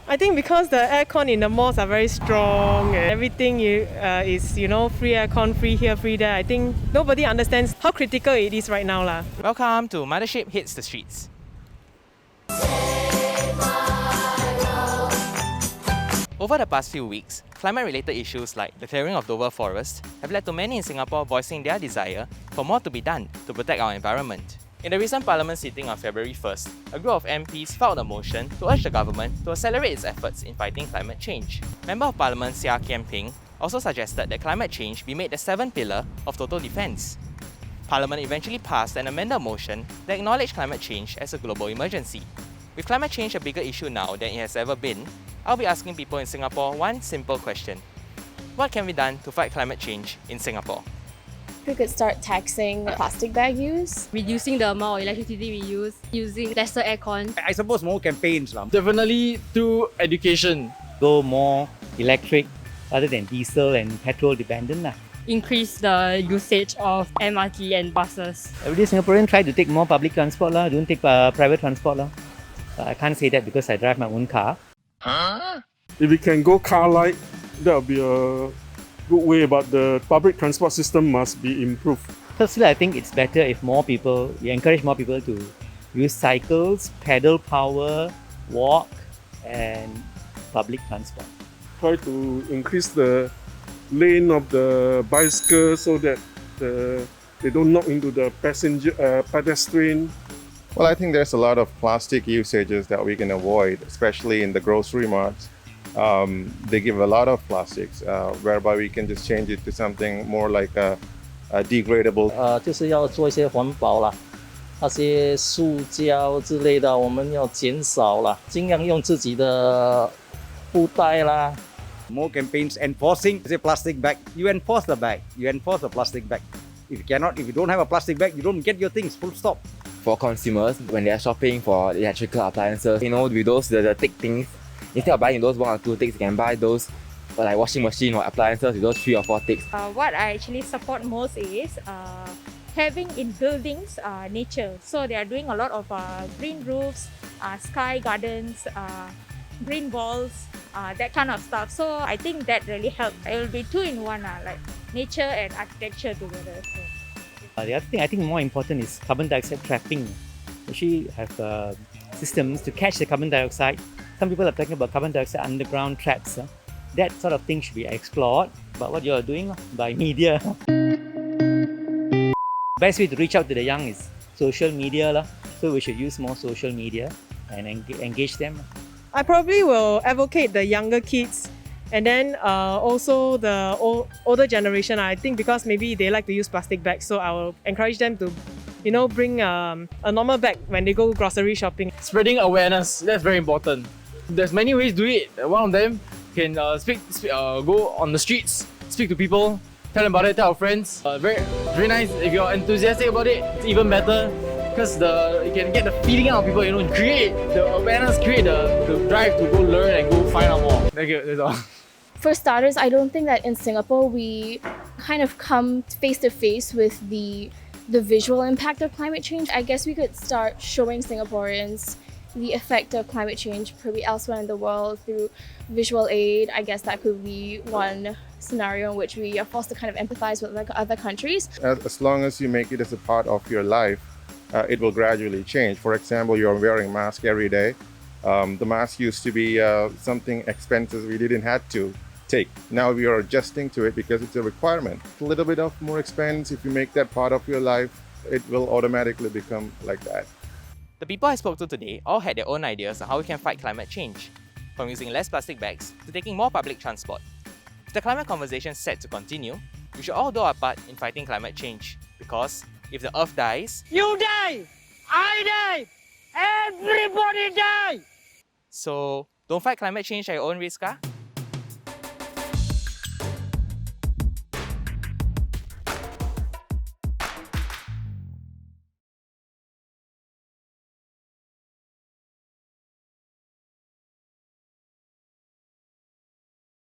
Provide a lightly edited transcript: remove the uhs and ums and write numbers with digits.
I think because the aircon in the malls are very strong and everything is, free aircon, free here, free there. I think nobody understands how critical it is right now lah. Welcome to Mothership Hits the Streets. Over the past few weeks, climate-related issues like the clearing of Dover forests have led to many in Singapore voicing their desire for more to be done to protect our environment. In the recent Parliament sitting on February 1st, a group of MPs filed a motion to urge the government to accelerate its efforts in fighting climate change. Member of Parliament Seah Kian Peng also suggested that climate change be made the seventh pillar of total defence. Parliament eventually passed an amended motion that acknowledged climate change as a global emergency. With climate change a bigger issue now than it has ever been, I'll be asking people in Singapore one simple question. What can be done to fight climate change in Singapore? We could start taxing plastic bag use. Reducing the amount of electricity we use, using lesser aircon. I suppose more campaigns. Definitely through education. Go more electric rather than diesel and petrol dependent. Increase the usage of MRT and buses. Every day Singaporean try to take more public transport, don't take private transport. I can't say that because I drive my own car. If we can go car light, that will be a good way, but the public transport system must be improved. Firstly, I think it's better if we encourage more people to use cycles, pedal power, walk and public transport. Try to increase the lane of the bicycle so that they don't knock into the pedestrian. Well, I think there's a lot of plastic usages that we can avoid, especially in the grocery marts. They give a lot of plastics, whereby we can just change it to something more like a degradable. 就是要做一些环保啦，那些塑胶之类的我们要减少啦，尽量用自己的布袋啦。More campaigns enforcing the plastic bag. You enforce the bag. You enforce the plastic bag. If you don't have a plastic bag, you don't get your things. Full stop. For consumers, when they are shopping for electrical appliances, with those the thick things, instead of buying those 1 or 2 ticks, you can buy those like washing machine or appliances with those 3 or 4 ticks. What I actually support most is having in buildings nature. So they are doing a lot of green roofs, sky gardens, green walls, that kind of stuff. So I think that really helps. It will be 2 in 1, like nature and architecture together. So. The other thing I think more important is carbon dioxide trapping. Actually have systems to catch the carbon dioxide. Some people are talking about carbon dioxide underground traps. That sort of thing should be explored. But what you are doing by media. Best way to reach out to the young is social media. So we should use more social media and engage them. I probably will advocate the younger kids and then also the older generation. I think because maybe they like to use plastic bags, so I will encourage them to bring a normal bag when they go grocery shopping. Spreading awareness, that's very important. There's many ways to do it. One of them can go on the streets, speak to people, tell them about it, tell our friends. Very nice. If you're enthusiastic about it, it's even better because you can get the feeling out of people, create the awareness, create the drive to go learn and go find out more. Thank you, that's all. For starters, I don't think that in Singapore we kind of come face to face with the visual impact of climate change. I guess we could start showing Singaporeans the effect of climate change probably elsewhere in the world through visual aid. I guess that could be one scenario in which we are forced to kind of empathize with other countries. As long as you make it as a part of your life, it will gradually change. For example, you're wearing a mask every day. The mask used to be something expensive we didn't have to take. Now we are adjusting to it because it's a requirement. A little bit of more expense, if you make that part of your life, it will automatically become like that. The people I spoke to today all had their own ideas on how we can fight climate change, from using less plastic bags to taking more public transport. With the climate conversation set to continue, we should all do our part in fighting climate change, because if the earth dies, you die! I die! Everybody die! So don't fight climate change at your own risk,